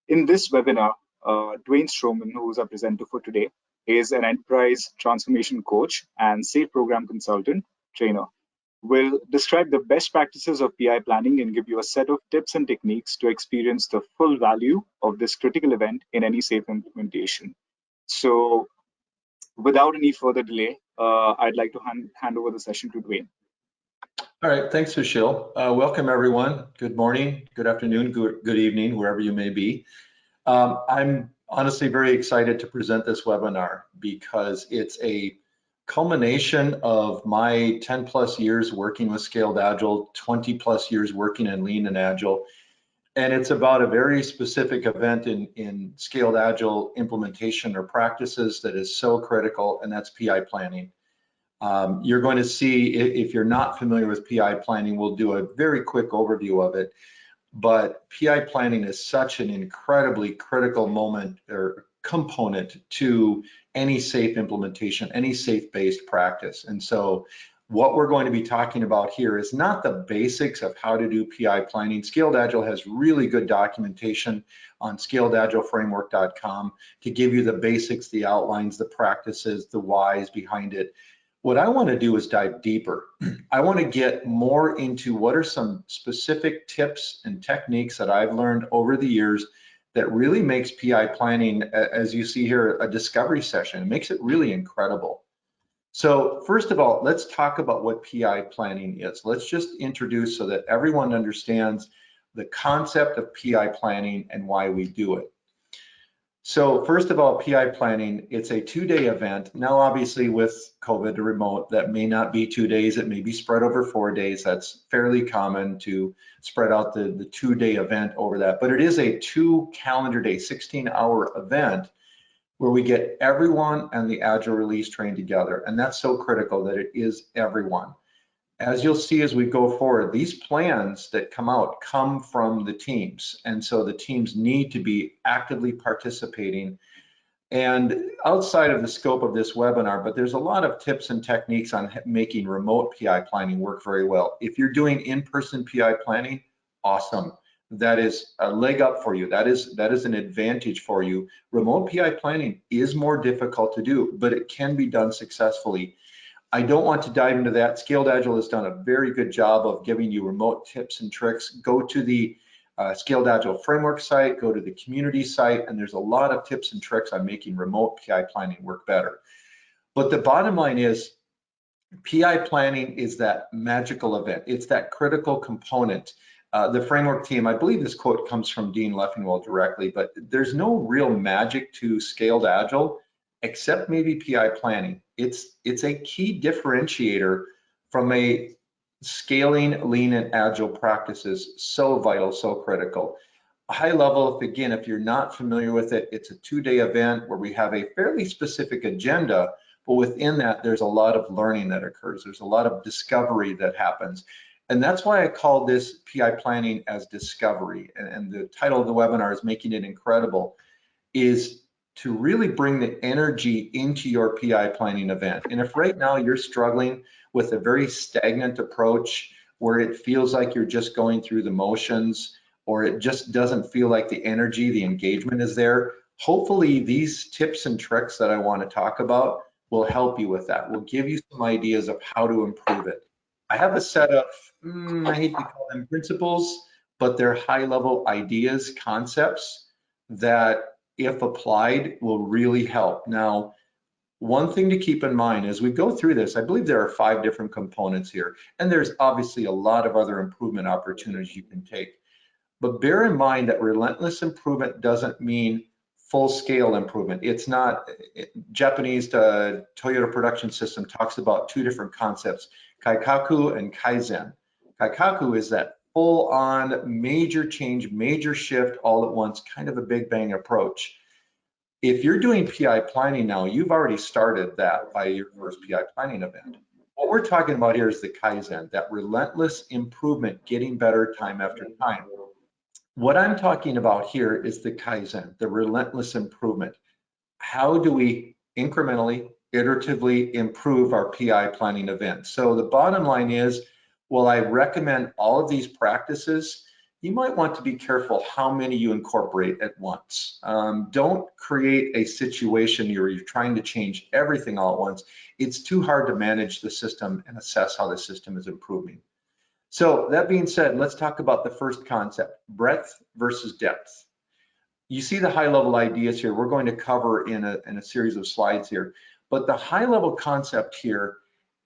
In this webinar, Dwayne Stroman, who is our presenter for today, is an enterprise transformation coach and SAFe program consultant trainer. Will describe the best practices of PI planning and give you a set of tips and techniques to experience the full value of this critical event in any SAFe implementation. So, without any further delay, I'd like to hand over the session to Dwayne. All right, thanks, Sushil. Welcome, everyone. Good morning, good afternoon, good evening, wherever you may be. I'm honestly very excited to present this webinar because it's a culmination of my 10 plus years working with Scaled Agile, 20 plus years working in Lean and Agile. And it's about a very specific event in Scaled Agile implementation or practices that is so critical, and that's PI planning. You're going to see, if you're not familiar with PI planning, we'll do a very quick overview of it. But PI planning is such an incredibly critical moment or component to any SAFe implementation, any SAFe-based practice. And so what we're going to be talking about here is not the basics of how to do PI planning. Scaled Agile has really good documentation on scaledagileFramework.com to give you the basics, the outlines, the practices, the whys behind it. What I want to do is dive deeper. I want to get more into what are some specific tips and techniques that I've learned over the years that really makes PI planning, as you see here, a discovery session. It makes it really incredible. So first of all, let's talk about what PI planning is. Let's just introduce so that everyone understands the concept of PI planning and why we do it. So first of all, PI planning, it's a 2-day event. Now, obviously with COVID remote, that may not be 2 days, it may be spread over 4 days. That's fairly common to spread out the 2-day event over that, but it is a 2 calendar day, 16-hour event where we get everyone and the Agile Release Train together. And that's so critical that it is everyone. As you'll see as we go forward, these plans that come out come from the teams. And so the teams need to be actively participating. And outside of the scope of this webinar, but there's a lot of tips and techniques on making remote PI planning work very well. If you're doing in-person PI planning, awesome. That is a leg up for you. That is an advantage for you. Remote PI planning is more difficult to do, but it can be done successfully. I don't want to dive into that. Scaled Agile has done a very good job of giving you remote tips and tricks. Go to the Scaled Agile Framework site, go to the community site, and there's a lot of tips and tricks on making remote PI planning work better. But the bottom line is, PI planning is that magical event. It's that critical component. The framework team, I believe this quote comes from Dean Leffingwell directly, but there's no real magic to Scaled Agile except maybe PI planning. It's a key differentiator from a scaling Lean and Agile practices. So vital, so critical. High level, if you're not familiar with it, it's a 2-day event where we have a fairly specific agenda, but within that, there's a lot of learning that occurs. There's a lot of discovery that happens. And that's why I call this PI planning as discovery. And the title of the webinar is Making It Incredible, is to really bring the energy into your PI planning event. And if right now you're struggling with a very stagnant approach where it feels like you're just going through the motions, or it just doesn't feel like the energy, the engagement is there, hopefully these tips and tricks that I want to talk about will help you with that. Will give you some ideas of how to improve it. I have a set of, I hate to call them principles, but they're high-level ideas, concepts that if applied will really help. Now, one thing to keep in mind as we go through this, I believe there are 5 different components here, and there's obviously a lot of other improvement opportunities you can take. But bear in mind that relentless improvement doesn't mean full-scale improvement. It's not, Japanese Toyota production system talks about 2 different concepts, Kaikaku and Kaizen. Kaikaku is that full-on major change, major shift all at once, kind of a big bang approach. If you're doing PI planning now, you've already started that by your first PI planning event. What we're talking about here is the Kaizen, that relentless improvement, getting better time after time. What I'm talking about here is the Kaizen, the relentless improvement. How do we incrementally, iteratively improve our PI planning event? So the bottom line is, well, I recommend all of these practices. you might want to be careful how many you incorporate at once. Don't create a situation where you're trying to change everything all at once. It's too hard to manage the system and assess how the system is improving. So that being said, let's talk about the first concept, breadth versus depth. You see the high level ideas here. We're going to cover in a series of slides here. But the high level concept here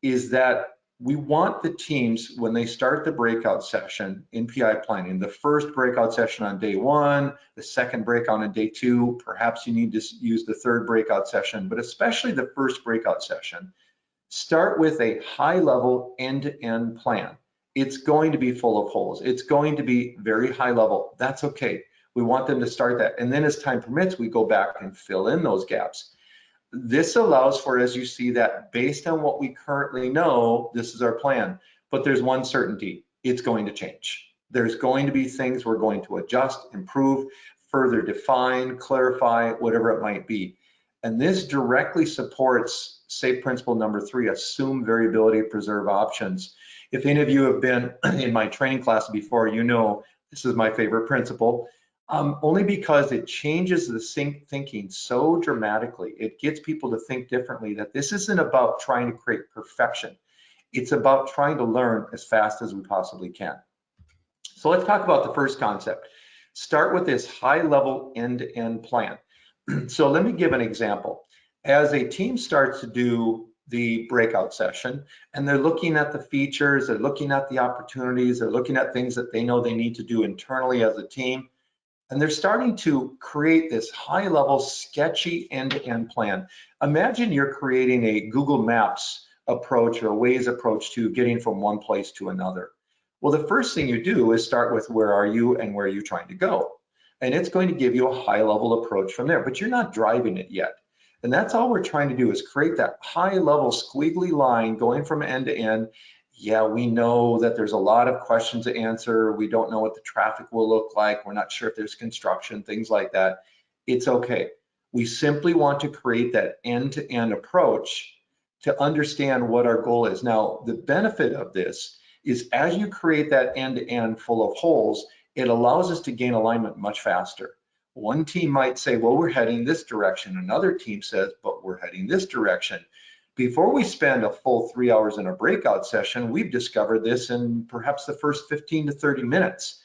is that we want the teams, when they start the breakout session in PI planning, the first breakout session on day 1, the second breakout on day 2, perhaps you need to use the third breakout session, but especially the first breakout session, start with a high level end-to-end plan. It's going to be full of holes. It's going to be very high level. That's okay. We want them to start that. And then as time permits, we go back and fill in those gaps. This allows for, as you see, that based on what we currently know, this is our plan. But there's one certainty, it's going to change. There's going to be things we're going to adjust, improve, further define, clarify, whatever it might be. And this directly supports SAFe principle number 3, assume variability, preserve options. If any of you have been in my training class before, you know this is my favorite principle. Only because it changes the thinking so dramatically. It gets people to think differently, that this isn't about trying to create perfection. It's about trying to learn as fast as we possibly can. So let's talk about the first concept. Start with this high level end-to-end plan. So let me give an example. As a team starts to do the breakout session and they're looking at the features, they're looking at the opportunities, they're looking at things that they know they need to do internally as a team, and they're starting to create this high-level, sketchy end-to-end plan. Imagine you're creating a Google Maps approach or a Waze approach to getting from one place to another. Well, the first thing you do is start with where are you and where are you trying to go? And it's going to give you a high-level approach from there, but you're not driving it yet. And that's all we're trying to do, is create that high-level squiggly line going from end to end. Yeah, we know that there's a lot of questions to answer. We don't know what the traffic will look like. We're not sure if there's construction, things like that. It's okay. We simply want to create that end-to-end approach to understand what our goal is. Now, the benefit of this is as you create that end-to-end full of holes, it allows us to gain alignment much faster. One team might say, well, we're heading this direction. Another team says, but we're heading this direction. Before we spend a full 3 hours in a breakout session, we've discovered this in perhaps the first 15 to 30 minutes.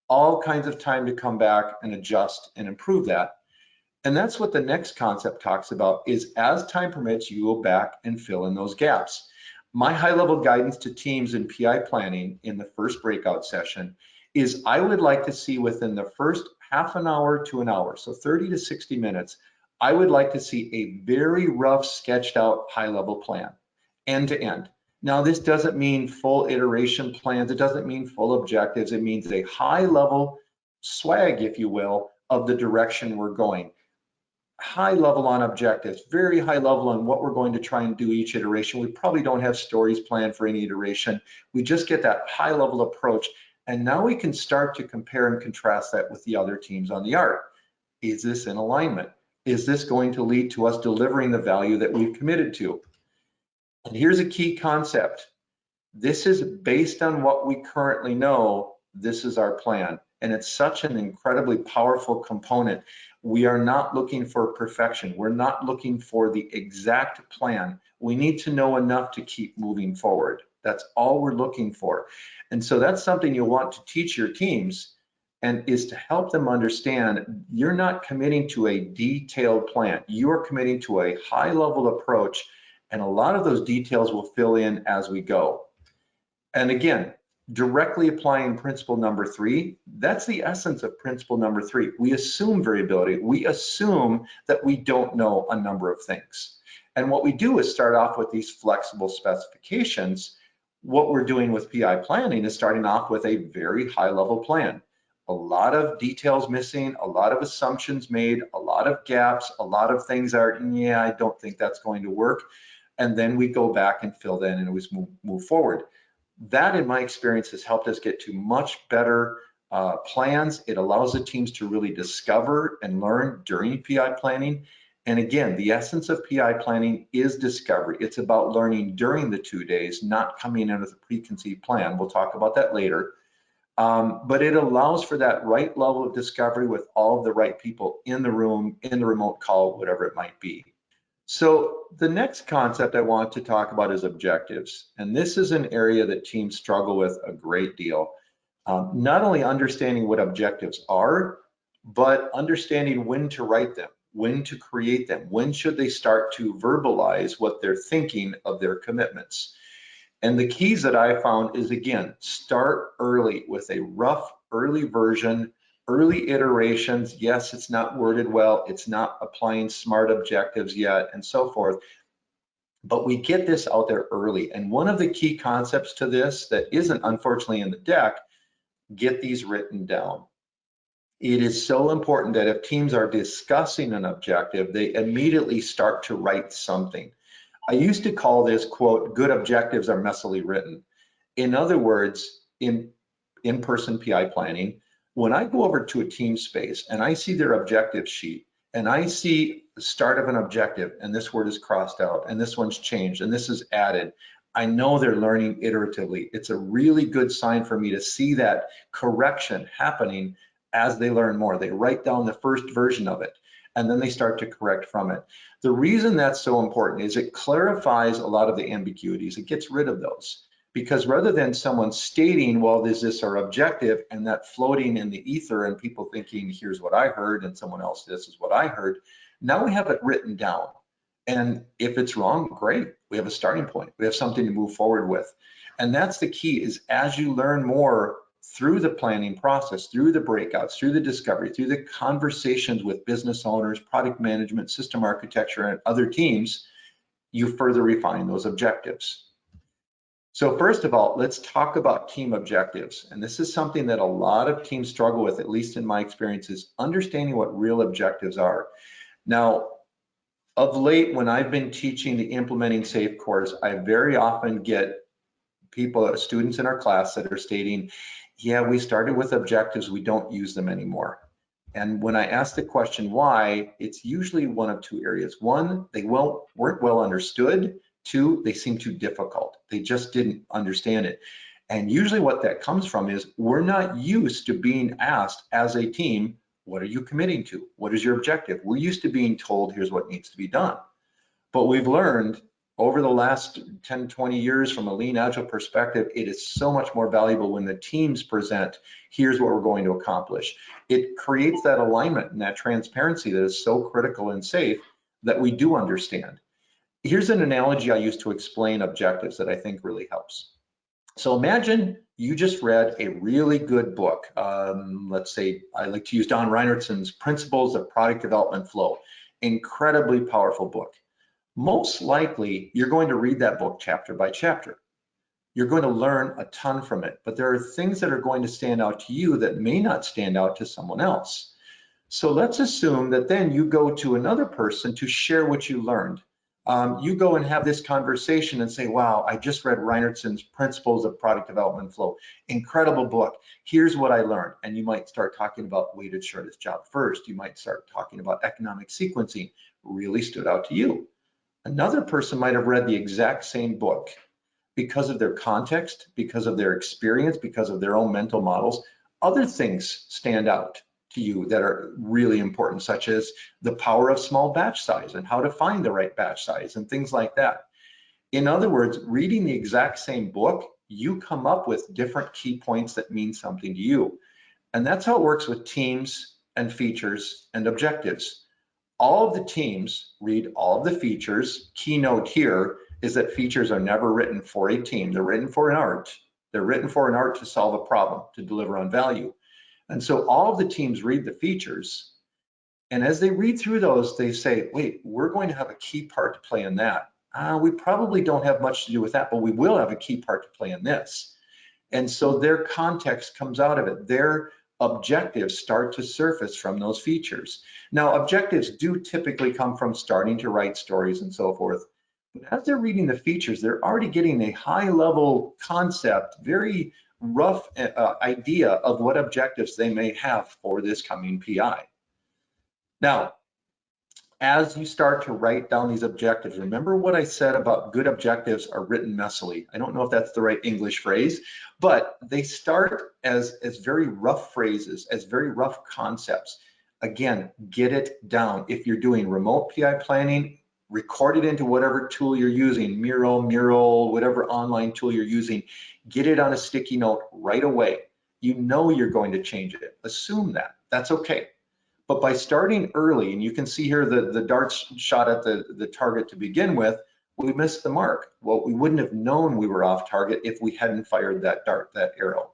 All kinds of time to come back and adjust and improve that. And that's what the next concept talks about, is as time permits, you go back and fill in those gaps. My high-level guidance to teams in PI planning in the first breakout session is I would like to see within the first half an hour to an hour, so 30 to 60 minutes, I would like to see a very rough sketched out high-level plan, end to end. Now, this doesn't mean full iteration plans. It doesn't mean full objectives. It means a high-level swag, if you will, of the direction we're going. High level on objectives, very high level on what we're going to try and do each iteration. We probably don't have stories planned for any iteration. We just get that high level approach. And now we can start to compare and contrast that with the other teams on the art. Is this in alignment? Is this going to lead to us delivering the value that we've committed to? And here's a key concept. This is based on what we currently know. This is our plan. And it's such an incredibly powerful component. We are not looking for perfection. We're not looking for the exact plan. We need to know enough to keep moving forward. That's all we're looking for. And so that's something you'll want to teach your teams, and is to help them understand you're not committing to a detailed plan. You are committing to a high level approach, and a lot of those details will fill in as we go. And again, directly applying principle number 3, that's the essence of principle number 3. We assume variability. We assume that we don't know a number of things. And what we do is start off with these flexible specifications. What we're doing with PI planning is starting off with a very high level plan. A lot of details missing, a lot of assumptions made, a lot of gaps, a lot of things are, yeah, I don't think that's going to work. And then we go back and fill that in and always move forward. That, in my experience, has helped us get to much better plans. It allows the teams to really discover and learn during PI planning. And again, the essence of PI planning is discovery. It's about learning during the 2 days, not coming in with a preconceived plan. We'll talk about that later. but it allows for that right level of discovery with all of the right people in the room, in the remote call, whatever it might be. So the next concept I want to talk about is objectives. And this is an area that teams struggle with a great deal. Not only understanding what objectives are, but understanding when to write them, when to create them, when should they start to verbalize what they're thinking of their commitments. And the keys that I found is, again, start early with a rough early version, early iterations. Yes, it's not worded well, it's not applying smart objectives yet, and so forth. But we get this out there early. And one of the key concepts to this that isn't unfortunately in the deck, get these written down. It is so important that if teams are discussing an objective, they immediately start to write something. I used to call this, quote, good objectives are messily written. In other words, in in-person PI planning, when I go over to a team space and I see their objective sheet and I see the start of an objective and this word is crossed out and this one's changed and this is added, I know they're learning iteratively. It's a really good sign for me to see that correction happening as they learn more. They write down the first version of it and then they start to correct from it. The reason that's so important is it clarifies a lot of the ambiguities. It gets rid of those. Because rather than someone stating, well, is this our objective, and that floating in the ether and people thinking, here's what I heard, and someone else, this is what I heard, now we have it written down. And if it's wrong, great. We have a starting point. We have something to move forward with. And that's the key, is as you learn more through the planning process, through the breakouts, through the discovery, through the conversations with business owners, product management, system architecture, and other teams, you further refine those objectives. So first of all, let's talk about team objectives. And this is something that a lot of teams struggle with, at least in my experience, is understanding what real objectives are. Now, of late, when I've been teaching the Implementing SAFe course, I very often get people, students in our class that are stating, yeah, we started with objectives, we don't use them anymore. And when I ask the question why, it's usually one of two areas. One, they weren't well understood. Two, they seem too difficult. They just didn't understand it. And usually what that comes from is we're not used to being asked as a team, what are you committing to? What is your objective? We're used to being told, here's what needs to be done. But we've learned over the last 10, 20 years from a lean agile perspective, it is so much more valuable when the teams present, here's what we're going to accomplish. It creates that alignment and that transparency that is so critical and SAFe that we do understand. Here's an analogy I use to explain objectives that I think really helps. So imagine you just read a really good book. Let's say I like to use Don Reinertson's Principles of Product Development Flow. Incredibly powerful book. Most likely, you're going to read that book chapter by chapter. You're going to learn a ton from it, but there are things that are going to stand out to you that may not stand out to someone else. So let's assume that then you go to another person to share what you learned. You go and have this conversation and say, wow, I just read Reinertson's Principles of Product Development Flow. Incredible book. Here's what I learned. And you might start talking about weighted shortest job first. You might start talking about economic sequencing. Really stood out to you. Another person might have read the exact same book. Because of their context, because of their experience, because of their own mental models, other things stand out to you that are really important, such as the power of small batch size and how to find the right batch size and things like that. In other words, reading the exact same book, you come up with different key points that mean something to you. And that's how it works with teams and features and objectives. All of the teams read all of the features. Keynote here is that features are never written for a team. They're written for an art. They're written for an art to solve a problem, to deliver on value. And so all of the teams read the features, and as they read through those, they say, wait, we're going to have a key part to play in that. We probably don't have much to do with that, but we will have a key part to play in this. And so their context comes out of it. Their objectives start to surface from those features. Now, objectives do typically come from starting to write stories and so forth. But as they're reading the features, they're already getting a high-level concept, very rough idea of what objectives they may have for this coming PI. Now, as you start to write down these objectives, remember what I said about good objectives are written messily. I don't know if that's the right English phrase, but they start as very rough phrases, as very rough concepts. Again, get it down. If you're doing remote PI planning, record it into whatever tool you're using, Mural, whatever online tool you're using. Get it on a sticky note right away. You know you're going to change it. Assume that. That's okay. But by starting early, and you can see here the darts shot at the target to begin with, we missed the mark. Well, we wouldn't have known we were off target if we hadn't fired that dart, that arrow.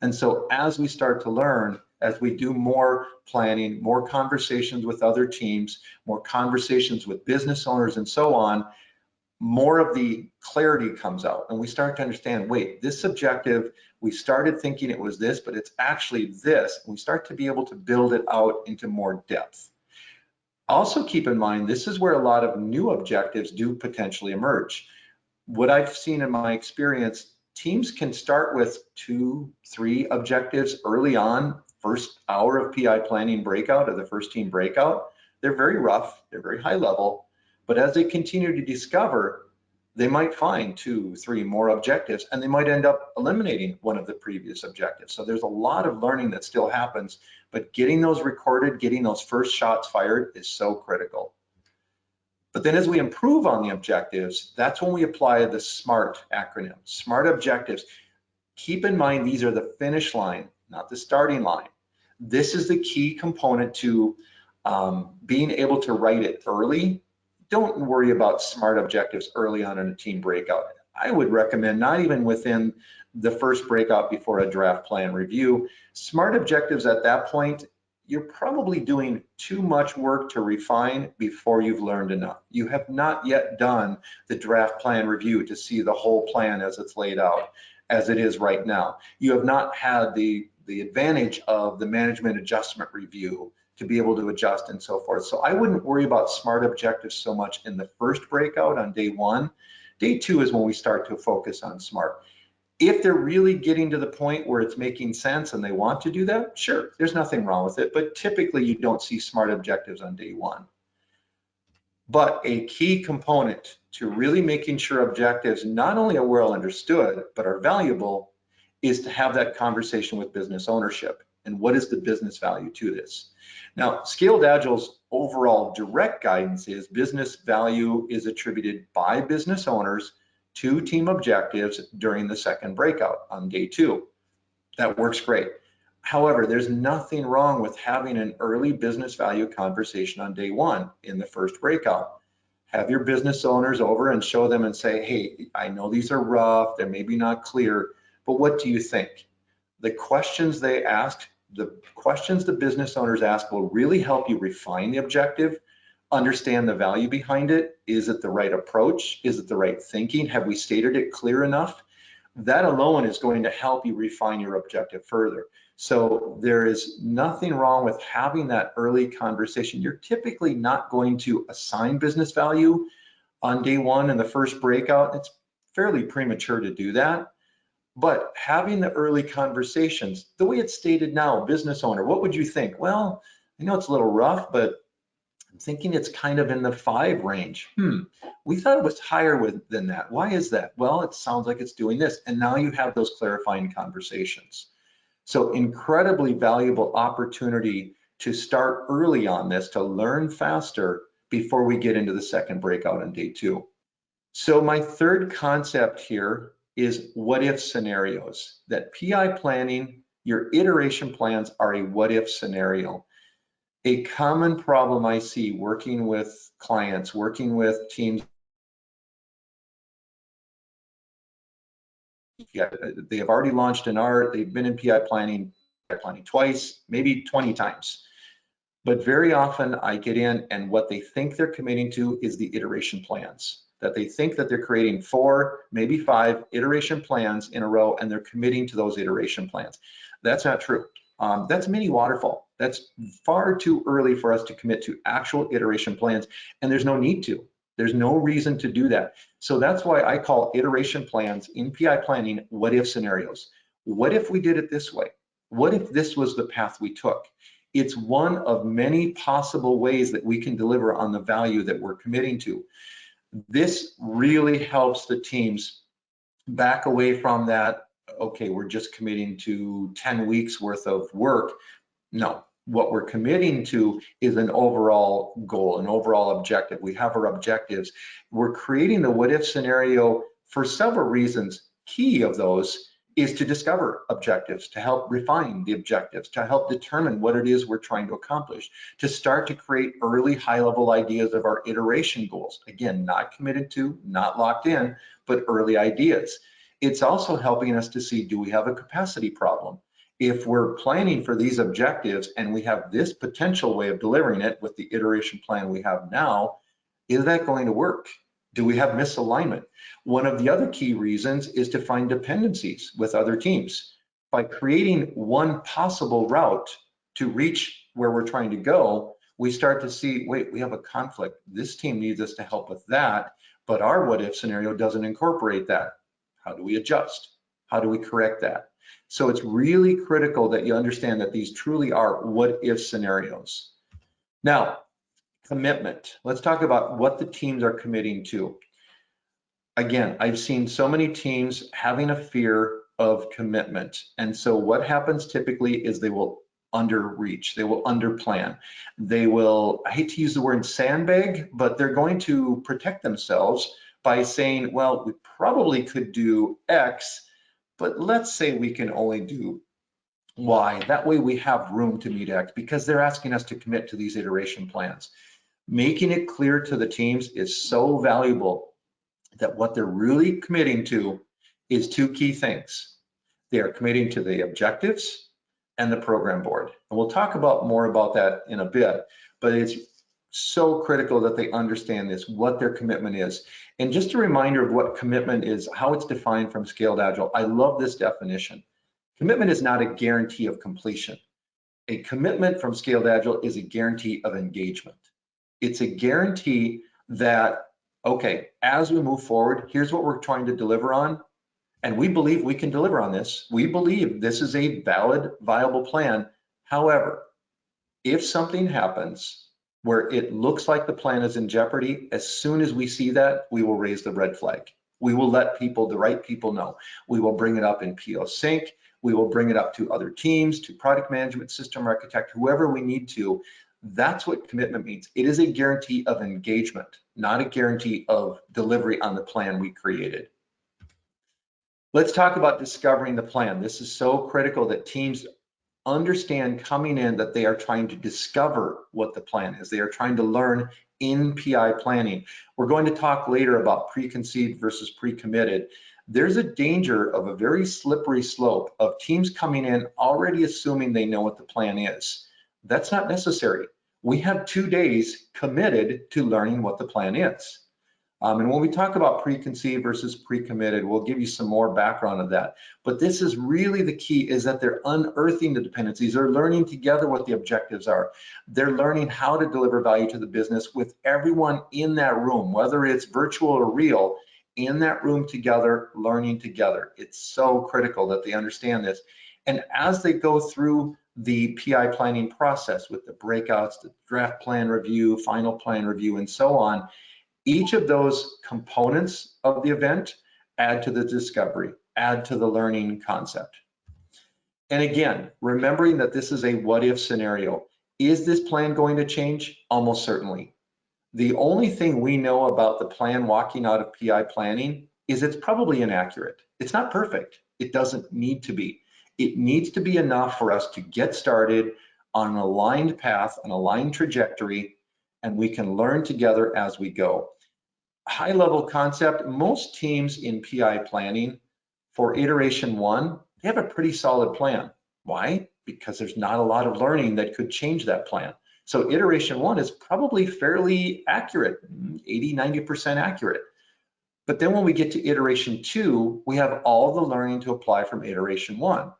And so as we start to learn, as we do more planning, more conversations with other teams, more conversations with business owners and so on, more of the clarity comes out and we start to understand, wait, this objective, we started thinking it was this, but it's actually this. And we start to be able to build it out into more depth. Also keep in mind, this is where a lot of new objectives do potentially emerge. What I've seen in my experience, teams can start with 2, 3 objectives early on, first hour of PI planning breakout or the first team breakout. They're very rough, they're very high level. But as they continue to discover, they might find 2, 3 more objectives, and they might end up eliminating one of the previous objectives. So there's a lot of learning that still happens, but getting those recorded, getting those first shots fired is so critical. But then as we improve on the objectives, that's when we apply the SMART acronym, SMART objectives. Keep in mind, these are the finish line, not the starting line. This is the key component to being able to write it early. Don't worry about SMART objectives early on in a team breakout. I would recommend not even within the first breakout before a draft plan review. SMART objectives at that point, you're probably doing too much work to refine before you've learned enough. You have not yet done the draft plan review to see the whole plan as it's laid out, as it is right now. You have not had the advantage of the management adjustment review to be able to adjust and so forth. So I wouldn't worry about SMART objectives so much in the first breakout on day 1. Day 2 is when we start to focus on SMART. If they're really getting to the point where it's making sense and they want to do that, sure, there's nothing wrong with it, but typically you don't see SMART objectives on day 1. But a key component to really making sure objectives not only are well understood, but are valuable is to have that conversation with business ownership. And what is the business value to this? Now, Scaled Agile's overall direct guidance is business value is attributed by business owners to team objectives during the second breakout on day 2. That works great. However, there's nothing wrong with having an early business value conversation on day 1 in the first breakout. Have your business owners over and show them and say, hey, I know these are rough, they're maybe not clear, but what do you think? The questions they ask, the questions the business owners ask will really help you refine the objective, understand the value behind it. Is it the right approach? Is it the right thinking? Have we stated it clear enough? That alone is going to help you refine your objective further. So there is nothing wrong with having that early conversation. You're typically not going to assign business value on day 1 in the first breakout. It's fairly premature to do that. But having the early conversations, the way it's stated now, business owner, what would you think? Well, I know it's a little rough, but I'm thinking it's kind of in the 5 range. We thought it was higher than that. Why is that? Well, it sounds like it's doing this. And now you have those clarifying conversations. So incredibly valuable opportunity to start early on this, to learn faster before we get into the second breakout on day 2. So my third concept here is what if scenarios. That PI planning, your iteration plans are a what if scenario. A common problem I see working with clients, working with teams, they have already launched an art, they've been in PI planning twice, maybe 20 times. But very often I get in and what they think they're committing to is the iteration plans. That they think that they're creating 4, maybe 5 iteration plans in a row and they're committing to those iteration plans. That's not true. That's mini waterfall. That's far too early for us to commit to actual iteration plans, and there's no need to. There's no reason to do that. So that's why I call iteration plans in PI planning what if scenarios. What if we did it this way? What if this was the path we took? It's one of many possible ways that we can deliver on the value that we're committing to. This really helps the teams back away from that, okay, we're just committing to 10 weeks worth of work. No, what we're committing to is an overall goal, an overall objective. We have our objectives. We're creating the what if scenario for several reasons. Key of those is to discover objectives, to help refine the objectives, to help determine what it is we're trying to accomplish, to start to create early high-level ideas of our iteration goals. Again, not committed to, not locked in, but early ideas. It's also helping us to see, do we have a capacity problem? If we're planning for these objectives and we have this potential way of delivering it with the iteration plan we have now, is that going to work? Do we have misalignment? One of the other key reasons is to find dependencies with other teams. By creating one possible route to reach where we're trying to go, we start to see, wait, we have a conflict. This team needs us to help with that, but our what if scenario doesn't incorporate that. How do we adjust? How do we correct that? So it's really critical that you understand that these truly are what if scenarios. Now, commitment. Let's talk about what the teams are committing to. Again, I've seen so many teams having a fear of commitment. And so what happens typically is they will underreach, they will underplan. They will, I hate to use the word sandbag, but they're going to protect themselves by saying, well, we probably could do X, but let's say we can only do Y. That way we have room to meet X, because they're asking us to commit to these iteration plans. Making it clear to the teams is so valuable that what they're really committing to is two key things. They are committing to the objectives and the program board. And we'll talk about more about that in a bit, but it's so critical that they understand this, what their commitment is. And just a reminder of what commitment is, how it's defined from Scaled Agile. I love this definition. Commitment is not a guarantee of completion. A commitment from Scaled Agile is a guarantee of engagement. It's a guarantee that, okay, as we move forward, here's what we're trying to deliver on, and we believe we can deliver on this. We believe this is a valid, viable plan. However, if something happens where it looks like the plan is in jeopardy, as soon as we see that, we will raise the red flag. We will let people, the right people, know. We will bring it up in PO Sync. We will bring it up to other teams, to product management, system architect, whoever we need to. That's what commitment means. It is a guarantee of engagement, not a guarantee of delivery on the plan we created. Let's talk about discovering the plan. This is so critical that teams understand coming in that they are trying to discover what the plan is. They are trying to learn in PI planning. We're going to talk later about preconceived versus pre-committed. There's a danger of a very slippery slope of teams coming in already assuming they know what the plan is. That's not necessary. We have 2 days committed to learning what the plan is. And when we talk about preconceived versus pre-committed, we'll give you some more background of that. But this is really the key, is that they're unearthing the dependencies. They're learning together what the objectives are. They're learning how to deliver value to the business with everyone in that room, whether it's virtual or real, in that room together, learning together. It's so critical that they understand this. And as they go through the PI planning process with the breakouts, the draft plan review, final plan review, and so on, each of those components of the event add to the discovery, add to the learning concept. And again, remembering that this is a what if scenario. Is this plan going to change? Almost certainly. The only thing we know about the plan walking out of PI planning is it's probably inaccurate. It's not perfect. It doesn't need to be. It needs to be enough for us to get started on an aligned path, an aligned trajectory, and we can learn together as we go. High level concept, most teams in PI planning for iteration 1, they have a pretty solid plan. Why? Because there's not a lot of learning that could change that plan. So iteration 1 is probably fairly accurate, 80, 90% accurate. But then when we get to iteration 2, we have all the learning to apply from iteration 1.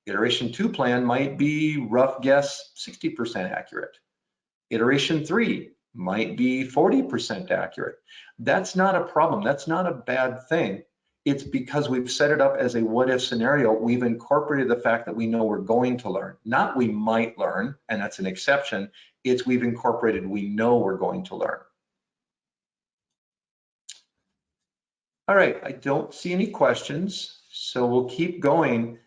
Iteration 2 plan might be, rough guess, 60% accurate. Iteration 3 might be 40% accurate. That's not a problem. That's not a bad thing. It's because we've set it up as a what if scenario. We've incorporated the fact that we know we're going to learn, not we might learn, and that's an exception. It's we've incorporated we know we're going to learn. All right, I don't see any questions, so we'll keep going.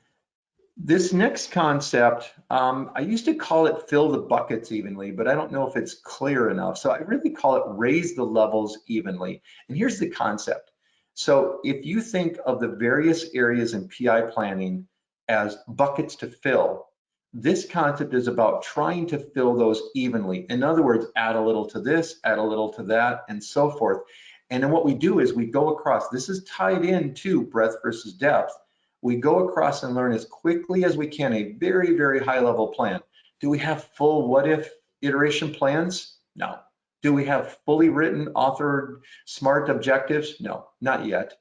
This next concept, I used to call it fill the buckets evenly, but I don't know if it's clear enough. So I really call it raise the levels evenly. And here's the concept. So if you think of the various areas in PI planning as buckets to fill, this concept is about trying to fill those evenly. In other words, add a little to this, add a little to that, and so forth. And then what we do is we go across. This is tied into breadth versus depth. We go across and learn as quickly as we can a very, very high level plan. Do we have full what if iteration plans? No. Do we have fully written, authored, smart objectives? No, not yet.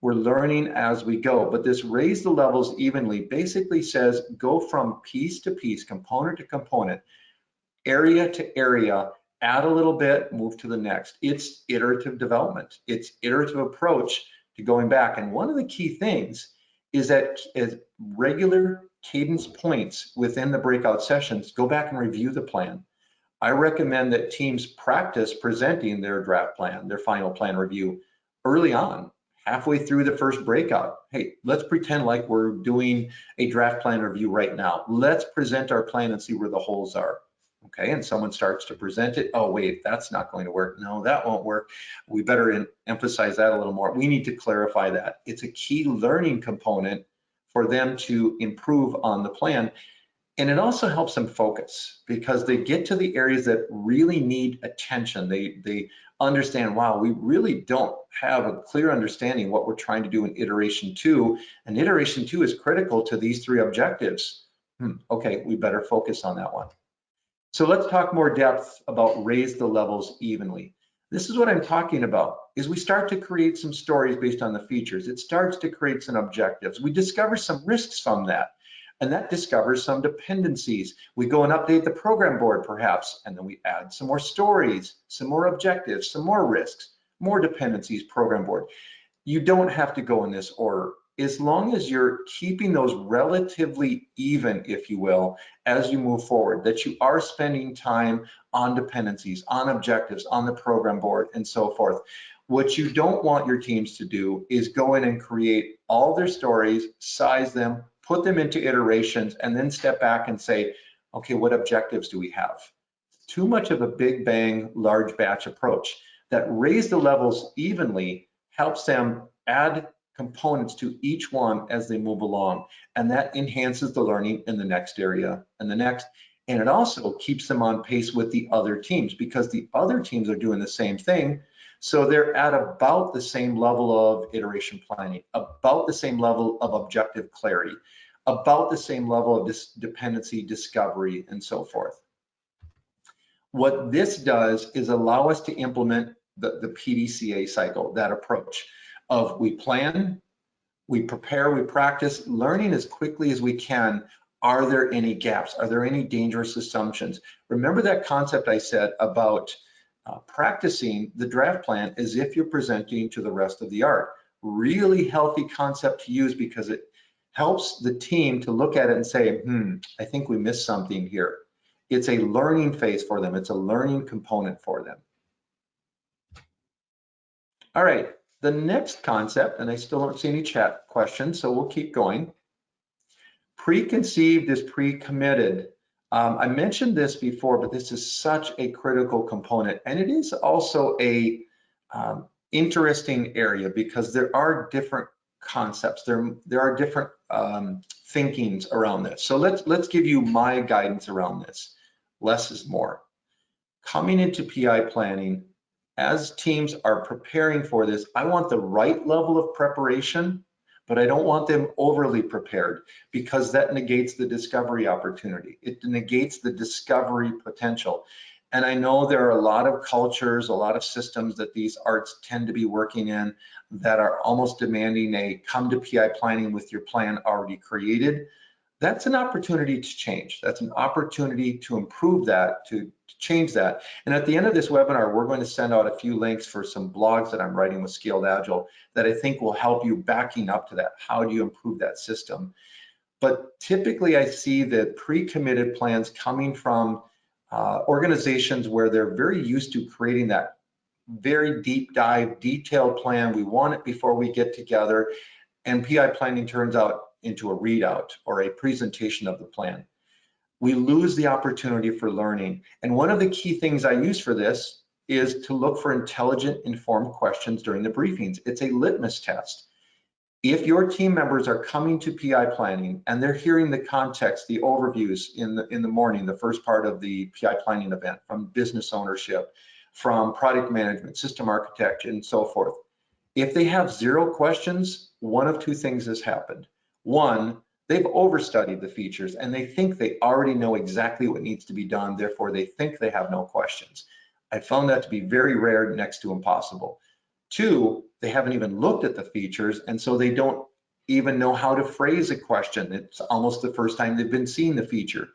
We're learning as we go, but this raise the levels evenly basically says go from piece to piece, component to component, area to area, add a little bit, move to the next. It's iterative development. It's iterative approach to going back. And one of the key things is that as regular cadence points within the breakout sessions, go back and review the plan. I recommend that teams practice presenting their draft plan, their final plan review early on, halfway through the first breakout. Hey, let's pretend like we're doing a draft plan review right now. Let's present our plan and see where the holes are. Okay, and someone starts to present it. Oh, wait, that's not going to work. No, that won't work. We better emphasize that a little more. We need to clarify that. It's a key learning component for them to improve on the plan. And it also helps them focus because they get to the areas that really need attention. They understand, wow, we really don't have a clear understanding of what we're trying to do in iteration 2. And iteration 2 is critical to these 3 objectives. Okay, we better focus on that one. So let's talk more depth about raise the levels evenly. This is what I'm talking about, is we start to create some stories based on the features. It starts to create some objectives. We discover some risks from that, and that discovers some dependencies. We go and update the program board perhaps, and then we add some more stories, some more objectives, some more risks, more dependencies, program board. You don't have to go in this order. As long as you're keeping those relatively even, if you will, as you move forward, that you are spending time on dependencies, on objectives, on the program board, and so forth. What you don't want your teams to do is go in and create all their stories, size them, put them into iterations, and then step back and say, okay, what objectives do we have? Too much of a big bang, large batch approach. That raise the levels evenly helps them add components to each one as they move along, and that enhances the learning in the next area and the next, and it also keeps them on pace with the other teams because the other teams are doing the same thing, so they're at about the same level of iteration planning, about the same level of objective clarity, about the same level of dependency discovery, and so forth. What this does is allow us to implement the PDCA cycle, that approach of we plan, we prepare, we practice, learning as quickly as we can. Are there any gaps? Are there any dangerous assumptions? Remember that concept I said about practicing the draft plan as if you're presenting to the rest of the art. Really healthy concept to use because it helps the team to look at it and say, I think we missed something here. It's a learning phase for them. It's a learning component for them. All right. The next concept, and I still don't see any chat questions, so we'll keep going. Preconceived is pre-committed. I mentioned this before, but this is such a critical component, and it is also a interesting area because there are different concepts. There are different thinkings around this. So let's give you my guidance around this. Less is more. Coming into PI planning, as teams are preparing for this, I want the right level of preparation, but I don't want them overly prepared because that negates the discovery opportunity. It negates the discovery potential. And I know there are a lot of cultures, a lot of systems that these arts tend to be working in that are almost demanding a come to PI planning with your plan already created. That's an opportunity to change. That's an opportunity to improve that, to change that. And at the end of this webinar, we're going to send out a few links for some blogs that I'm writing with Scaled Agile that I think will help you backing up to that. How do you improve that system? But typically I see the pre-committed plans coming from organizations where they're very used to creating that very deep dive, detailed plan. We want it before we get together. And PI planning turns out into a readout or a presentation of the plan. We lose the opportunity for learning. And one of the key things I use for this is to look for intelligent, informed questions during the briefings. It's a litmus test. If your team members are coming to PI planning and they're hearing the context, the overviews in the morning, the first part of the PI planning event, from business ownership, from product management, system architecture, and so forth, if they have zero questions, one of two things has happened. One, they've overstudied the features and they think they already know exactly what needs to be done, therefore they think they have no questions. I found that to be very rare, next to impossible. Two, they haven't even looked at the features, and so they don't even know how to phrase a question. It's almost the first time they've been seeing the feature.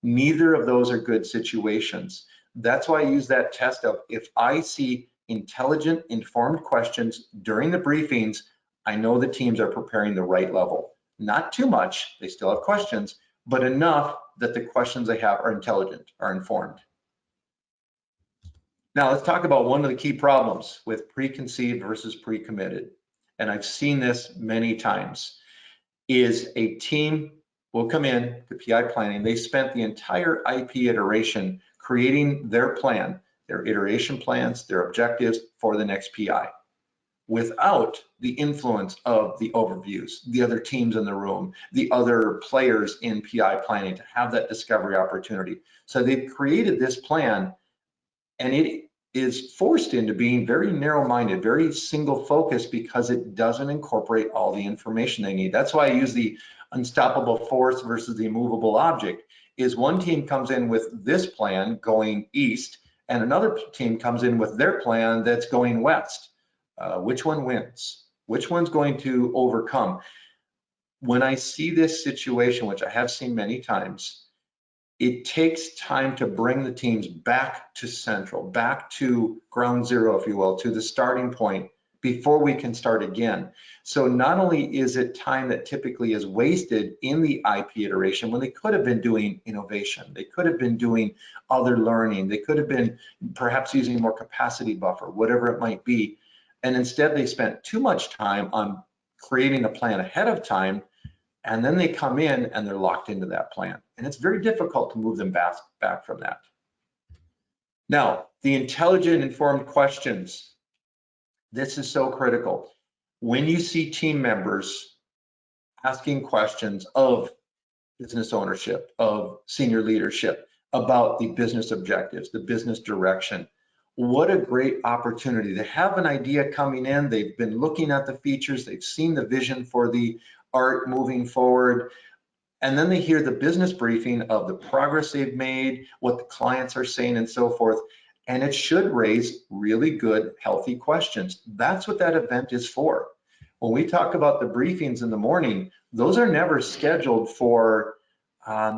Neither of those are good situations. That's why I use that test of, if I see intelligent, informed questions during the briefings, I know the teams are preparing the right level. Not too much, they still have questions, but enough that the questions they have are intelligent, are informed. Now let's talk about one of the key problems with preconceived versus pre-committed. And I've seen this many times, is a team will come in to PI planning. They spent the entire IP iteration creating their plan, their iteration plans, their objectives for the next PI, without the influence of the overviews, the other teams in the room, the other players in PI planning to have that discovery opportunity. So they've created this plan, and it is forced into being very narrow-minded, very single-focused, because it doesn't incorporate all the information they need. That's why I use the unstoppable force versus the immovable object. Is one team comes in with this plan going east, and another team comes in with their plan that's going west. Which one wins? Which one's going to overcome? When I see this situation, which I have seen many times, it takes time to bring the teams back to central, back to ground zero, if you will, to the starting point before we can start again. So not only is it time that typically is wasted in the IP iteration when they could have been doing innovation, they could have been doing other learning, they could have been perhaps using more capacity buffer, whatever it might be. And instead they spent too much time on creating a plan ahead of time, and then they come in and they're locked into that plan. And it's very difficult to move them back from that. Now, the intelligent, informed questions. This is so critical. When you see team members asking questions of business ownership, of senior leadership, about the business objectives, the business direction, what a great opportunity. They have an idea coming in, they've been looking at the features, they've seen the vision for the art moving forward, and then they hear the business briefing of the progress they've made, what the clients are saying, and so forth, and it should raise really good, healthy questions. That's what that event is for. When we talk about the briefings in the morning, those are never scheduled for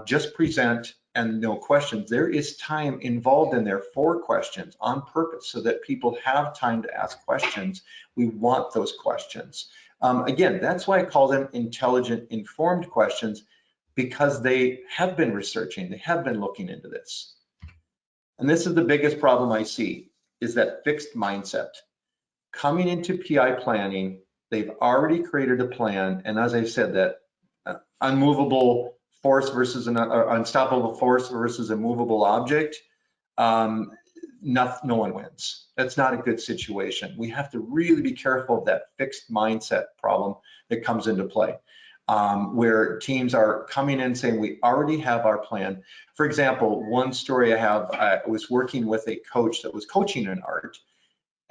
just present and no questions. There is time involved in there for questions on purpose so that people have time to ask questions. We want those questions. Again, that's why I call them intelligent, informed questions, because they have been researching, they have been looking into this. And this is the biggest problem I see, is that fixed mindset. Coming into PI planning, they've already created a plan, and as I said, that unmovable force versus an unstoppable force versus a movable object, no one wins. That's not a good situation. We have to really be careful of that fixed mindset problem that comes into play, where teams are coming in saying, we already have our plan. For example, one story I have, I was working with a coach that was coaching an art,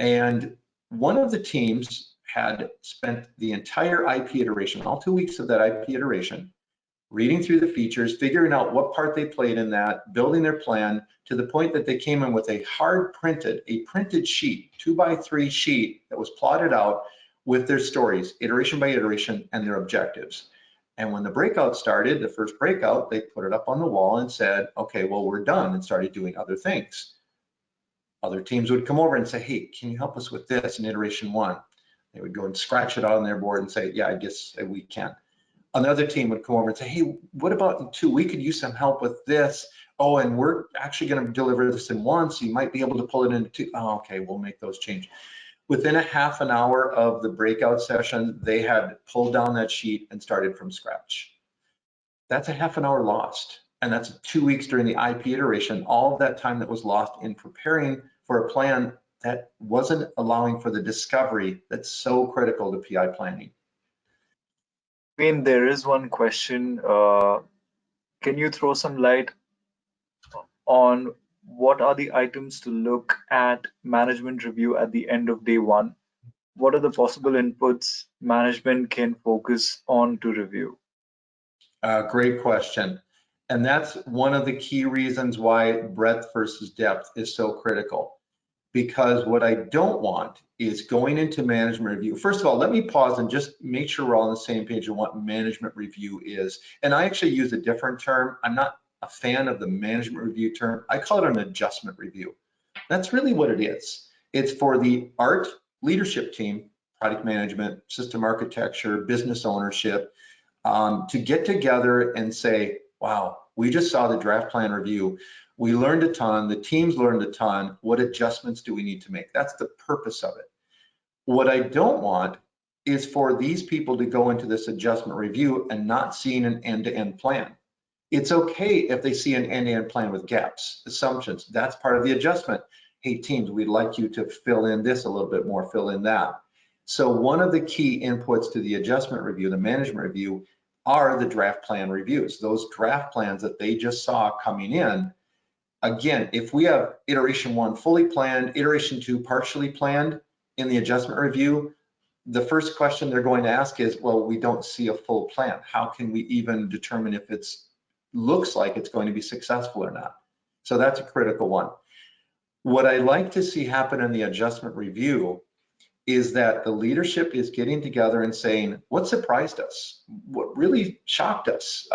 and one of the teams had spent the entire IP iteration, all 2 weeks of that IP iteration, reading through the features, figuring out what part they played in that, building their plan, to the point that they came in with a printed sheet, 2x3 sheet that was plotted out with their stories, iteration by iteration, and their objectives. And when the breakout started, the first breakout, they put it up on the wall and said, okay, well, we're done, and started doing other things. Other teams would come over and say, hey, can you help us with this in iteration 1? They would go and scratch it out on their board and say, yeah, I guess we can. Another team would come over and say, hey, what about in 2? We could use some help with this. Oh, and we're actually going to deliver this in 1, so you might be able to pull it into 2. Oh, okay, we'll make those changes. Within a half an hour of the breakout session, they had pulled down that sheet and started from scratch. That's a half an hour lost. And that's 2 weeks during the IP iteration, all of that time that was lost in preparing for a plan that wasn't allowing for the discovery that's so critical to PI planning. I mean, there is one question. Can you throw some light on what are the items to look at management review at the end of day 1? What are the possible inputs management can focus on to review? Great question. And that's one of the key reasons why breadth versus depth is so critical. Because what I don't want is going into management review. First of all, let me pause and just make sure we're all on the same page on what management review is. And I actually use a different term. I'm not a fan of the management review term. I call it an adjustment review. That's really what it is. It's for the art leadership team, product management, system architecture, business ownership, to get together and say, wow, we just saw the draft plan review. We learned a ton, the teams learned a ton. What adjustments do we need to make? That's the purpose of it. What I don't want is for these people to go into this adjustment review and not seeing an end-to-end plan. It's okay if they see an end-to-end plan with gaps, assumptions. That's part of the adjustment. Hey, teams, we'd like you to fill in this a little bit more, fill in that. So one of the key inputs to the adjustment review, the management review, are the draft plan reviews. Those draft plans that they just saw coming in. Again, if we have iteration 1 fully planned, iteration 2 partially planned in the adjustment review, the first question they're going to ask is, well, we don't see a full plan. How can we even determine if it looks like it's going to be successful or not? So that's a critical one. What I like to see happen in the adjustment review is that the leadership is getting together and saying, what surprised us? What really shocked us?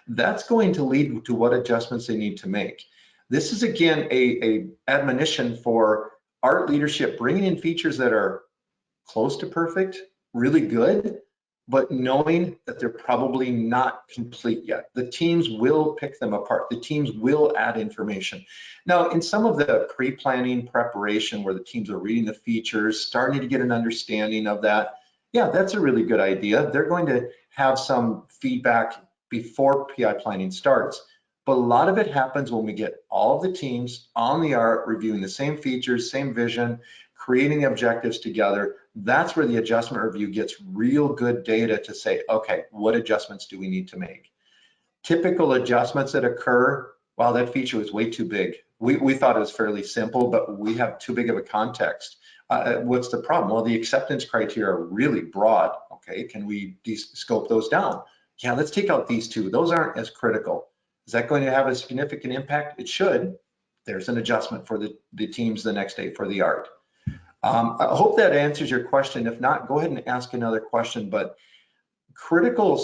That's going to lead to what adjustments they need to make. This is, again, a admonition for art leadership, bringing in features that are close to perfect, really good, but knowing that they're probably not complete yet. The teams will pick them apart. The teams will add information. Now, in some of the pre-planning preparation where the teams are reading the features, starting to get an understanding of that, yeah, that's a really good idea. They're going to have some feedback before PI planning starts. But a lot of it happens when we get all of the teams on the art, reviewing the same features, same vision, creating the objectives together. That's where the adjustment review gets real good data to say, okay, what adjustments do we need to make? Typical adjustments that occur, wow, that feature was way too big. We thought it was fairly simple, but we have too big of a context. What's the problem? Well, the acceptance criteria are really broad. Okay, can we scope those down? Yeah, let's take out these 2. Those aren't as critical. Is that going to have a significant impact? It should. There's an adjustment for the teams the next day for the art. I hope that answers your question. If not, go ahead and ask another question. But critical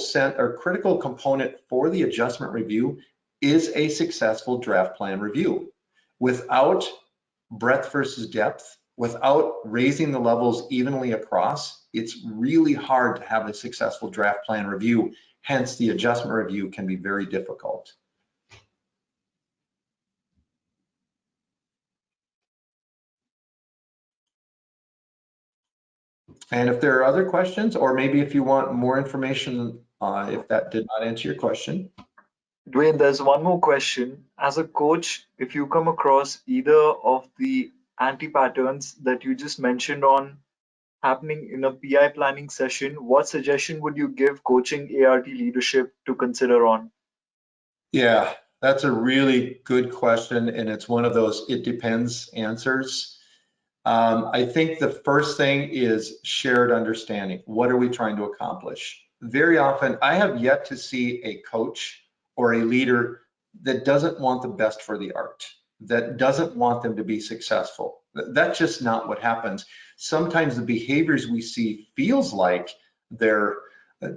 component for the adjustment review is a successful draft plan review. Without breadth versus depth, without raising the levels evenly across, it's really hard to have a successful draft plan review. Hence, the adjustment review can be very difficult. And if there are other questions, or maybe if you want more information, if that did not answer your question. Dwayne, there's one more question. As a coach, if you come across either of the anti-patterns that you just mentioned on happening in a PI planning session, what suggestion would you give coaching ART leadership to consider on? Yeah, that's a really good question, and it's one of those it depends answers. I think the first thing is shared understanding. What are we trying to accomplish? Very often, I have yet to see a coach or a leader that doesn't want the best for the art, that doesn't want them to be successful. That's just not what happens. Sometimes the behaviors we see feels like they're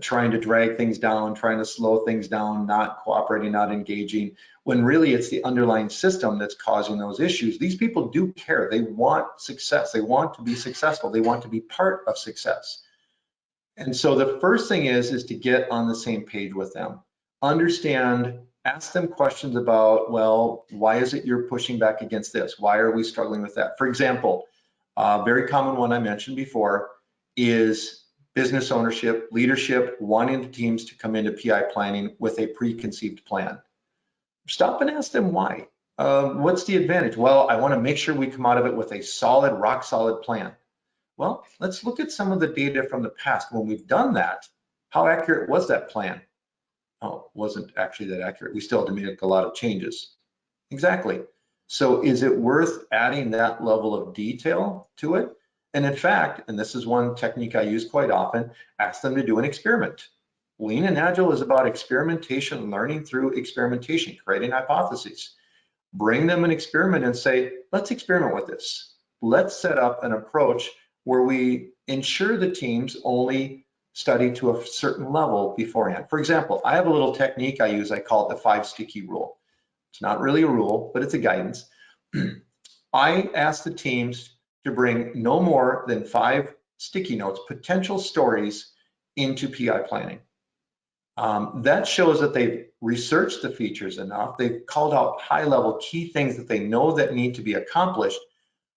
trying to drag things down, trying to slow things down, not cooperating, not engaging, when really it's the underlying system that's causing those issues. These people do care. They want success. They want to be successful. They want to be part of success. And so the first thing is to get on the same page with them. Understand, ask them questions about, well, why is it you're pushing back against this? Why are we struggling with that? For example, a very common one I mentioned before is business ownership, leadership, wanting the teams to come into PI planning with a preconceived plan. Stop and ask them why. What's the advantage? Well, I want to make sure we come out of it with a solid, rock solid plan. Well, let's look at some of the data from the past. When we've done that, how accurate was that plan? Oh, it wasn't actually that accurate. We still had to make a lot of changes. Exactly. So is it worth adding that level of detail to it? And in fact, and this is one technique I use quite often, ask them to do an experiment. Lean and Agile is about experimentation, learning through experimentation, creating hypotheses. Bring them an experiment and say, let's experiment with this. Let's set up an approach where we ensure the teams only study to a certain level beforehand. For example, I have a little technique I use, I call it the 5 sticky rule. It's not really a rule, but it's a guidance. I ask the teams to bring no more than 5 sticky notes, potential stories, into PI planning. That shows that they've researched the features enough. They've called out high-level key things that they know that need to be accomplished,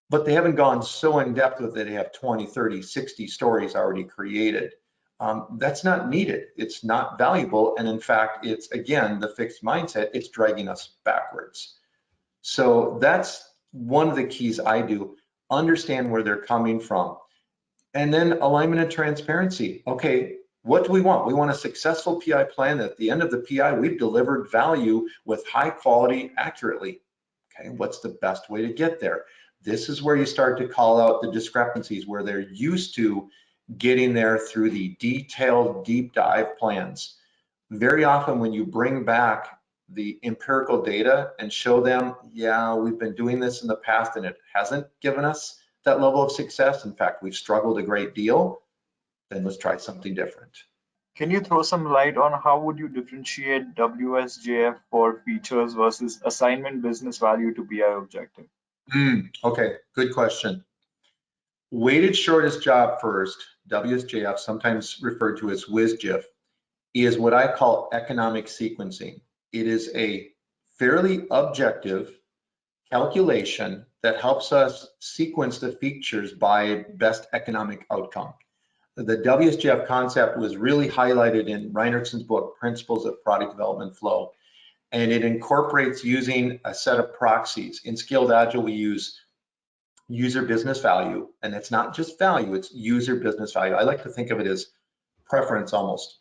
but they haven't gone so in depth with it. They have 20, 30, 60 stories already created. That's not needed. It's not valuable. And in fact, it's, again, the fixed mindset. It's dragging us backwards. So that's one of the keys I do. Understand where they're coming from. And then alignment and transparency. Okay, what do we want? We want a successful PI plan that at the end of the PI, we've delivered value with high quality accurately. Okay, what's the best way to get there? This is where you start to call out the discrepancies, where they're used to getting there through the detailed deep dive plans. Very often when you bring back the empirical data and show them, yeah, we've been doing this in the past and it hasn't given us that level of success. In fact, we've struggled a great deal. Then let's try something different. Can you throw some light on how would you differentiate WSJF for features versus assignment business value to BI objective? Okay, good question. Weighted shortest job first, WSJF, sometimes referred to as WSJF, is what I call economic sequencing. It is a fairly objective calculation that helps us sequence the features by best economic outcome. The WSJF concept was really highlighted in Reinertson's book, Principles of Product Development Flow, and it incorporates using a set of proxies. In Scaled Agile, we use user business value, and it's not just value, it's user business value. I like to think of it as preference almost.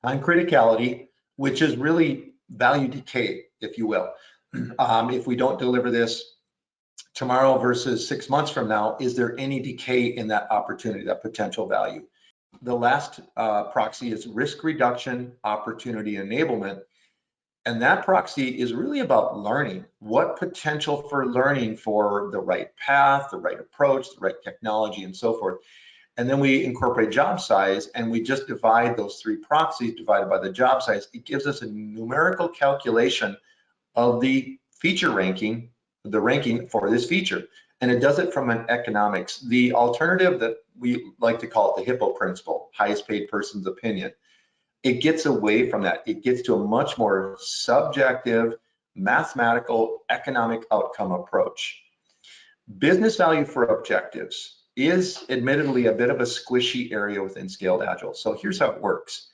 Time criticality, which is really value decay, if you will. If we don't deliver this tomorrow versus 6 months from now, is there any decay in that opportunity, that potential value? The last proxy is risk reduction, opportunity enablement. And that proxy is really about learning. What potential for learning for the right path, the right approach, the right technology, and so forth. And then we incorporate job size, and we just divide those 3 proxies divided by the job size. It gives us a numerical calculation of the feature ranking, the ranking for this feature. And it does it from an economics. The alternative that we like to call it the HIPPO principle, highest paid person's opinion. It gets away from that. It gets to a much more subjective, mathematical, economic outcome approach. Business value for objectives is admittedly a bit of a squishy area within Scaled Agile. So here's how it works.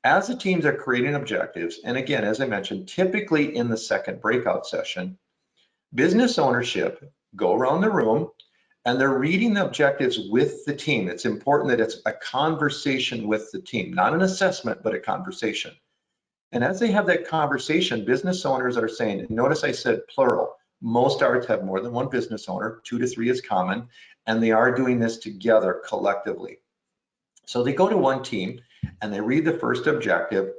As the teams are creating objectives, and again, as I mentioned, typically in the second breakout session, business ownership go around the room and they're reading the objectives with the team. It's important that it's a conversation with the team, not an assessment, but a conversation. And as they have that conversation, business owners are saying, notice I said plural, most ARTs have more than one business owner, 2 to 3 is common, and they are doing this together collectively. So they go to one team and they read the first objective,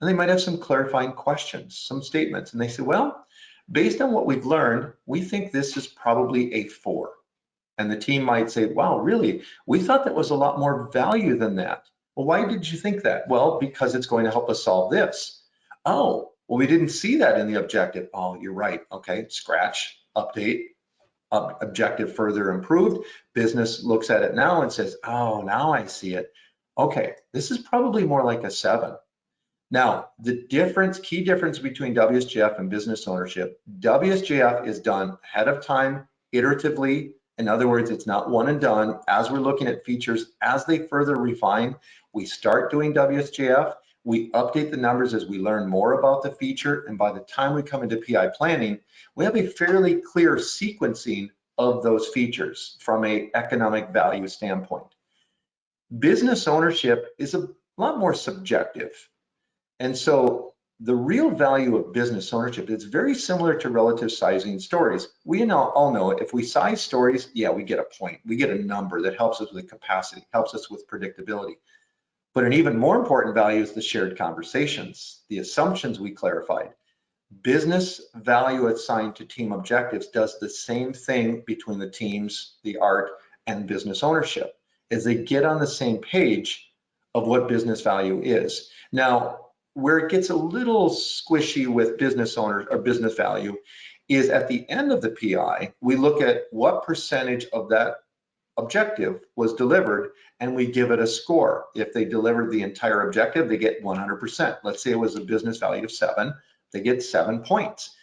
and they might have some clarifying questions, some statements, and they say, well, based on what we've learned, we think this is probably a 4. And the team might say, wow, really? We thought that was a lot more value than that. Well, why did you think that? Well, because it's going to help us solve this. Oh, well, we didn't see that in the objective. Oh, you're right. Okay, scratch, update, objective further improved. Business looks at it now and says, oh, now I see it. Okay, this is probably more like a 7. Now, the key difference between WSJF and business ownership, WSJF is done ahead of time, iteratively. In other words, it's not one and done. As we're looking at features, as they further refine, we start doing WSJF, we update the numbers as we learn more about the feature, and by the time we come into PI planning, we have a fairly clear sequencing of those features from an economic value standpoint. Business ownership is a lot more subjective. And so the real value of business ownership is very similar to relative sizing stories. We all know if we size stories, yeah, we get a point. We get a number that helps us with capacity, helps us with predictability. But an even more important value is the shared conversations, the assumptions we clarified. Business value assigned to team objectives does the same thing between the teams, the art, and business ownership, as they get on the same page of what business value is. Now, where it gets a little squishy with business owners or business value is at the end of the PI, we look at what percentage of that objective was delivered and we give it a score. If they delivered the entire objective, they get 100%. Let's say it was a business value of 7, they get 7 points.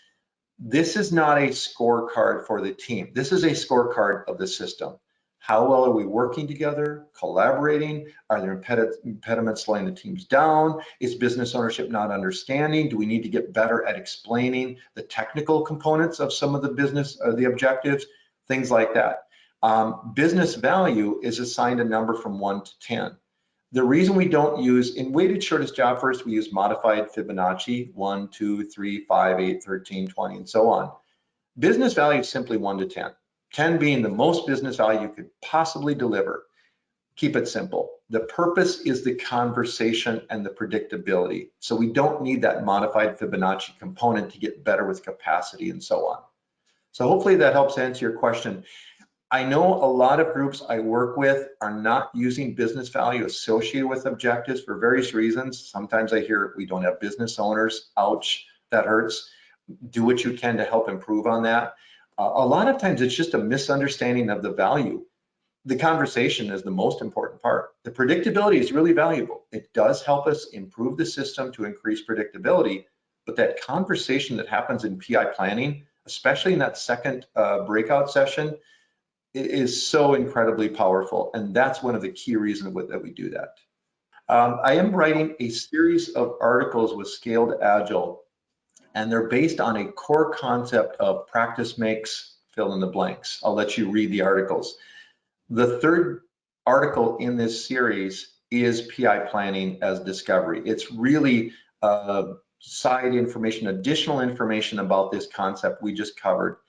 This is not a scorecard for the team. This is a scorecard of the system. How well are we working together, collaborating? Are there impediments slowing the teams down? Is business ownership not understanding? Do we need to get better at explaining the technical components of some of the business, the objectives, things like that. Business value is assigned a number from 1 to 10. The reason we don't use, in weighted shortest job first, we use modified Fibonacci, 1, 2, 3, 5, 8, 13, 20, and so on. Business value is simply 1 to 10. 10 being the most business value you could possibly deliver. Keep it simple. The purpose is the conversation and the predictability. So we don't need that modified Fibonacci component to get better with capacity and so on. So hopefully that helps answer your question. I know a lot of groups I work with are not using business value associated with objectives for various reasons. Sometimes I hear we don't have business owners. Ouch, that hurts. Do what you can to help improve on that. A lot of times it's just a misunderstanding of the value. The conversation is the most important part. The predictability is really valuable. It does help us improve the system to increase predictability, but that conversation that happens in PI planning, especially in that second breakout session, is so incredibly powerful. And that's one of the key reasons that we do that. I am writing a series of articles with Scaled Agile, and they're based on a core concept of practice makes fill in the blanks. I'll let you read the articles. The third article in this series is PI planning as discovery. It's really side information, additional information about this concept we just covered.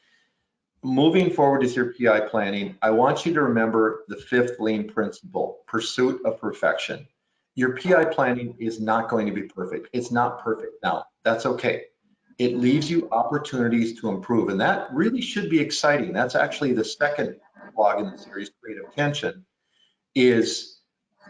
Moving forward with your PI planning, I want you to remember the 5th lean principle, pursuit of perfection. Your PI planning is not going to be perfect. It's not perfect now. That's okay. It leaves you opportunities to improve, and that really should be exciting. That's actually the second blog in the series, Creative Tension, is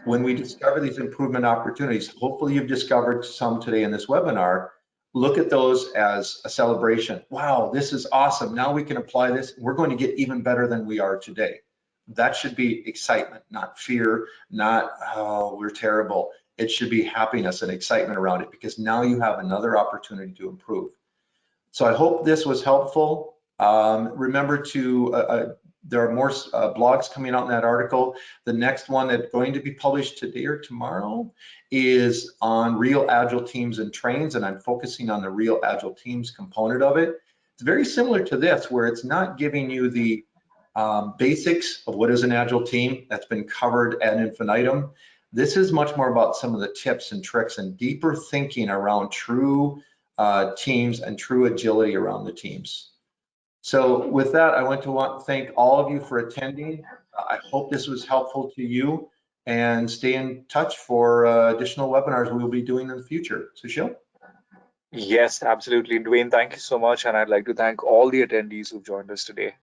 when we discover these improvement opportunities. Hopefully you've discovered some today in this webinar. Look at those as a celebration. Wow, this is awesome. Now we can apply this. We're going to get even better than we are today. That should be excitement, not fear, not, oh, we're terrible. It should be happiness and excitement around it, because now you have another opportunity to improve. So I hope this was helpful. Remember to, there are more blogs coming out in that article. The next one that's going to be published today or tomorrow is on real Agile teams and trains, and I'm focusing on the real Agile teams component of it. It's very similar to this, where it's not giving you the basics of what is an Agile team that's been covered ad infinitum. This is much more about some of the tips and tricks and deeper thinking around true teams and true agility around the teams. So with that, I want to thank all of you for attending. I hope this was helpful to you, and stay in touch for additional webinars we will be doing in the future. Sushil? Yes, absolutely. Dwayne, thank you so much. And I'd like to thank all the attendees who've joined us today.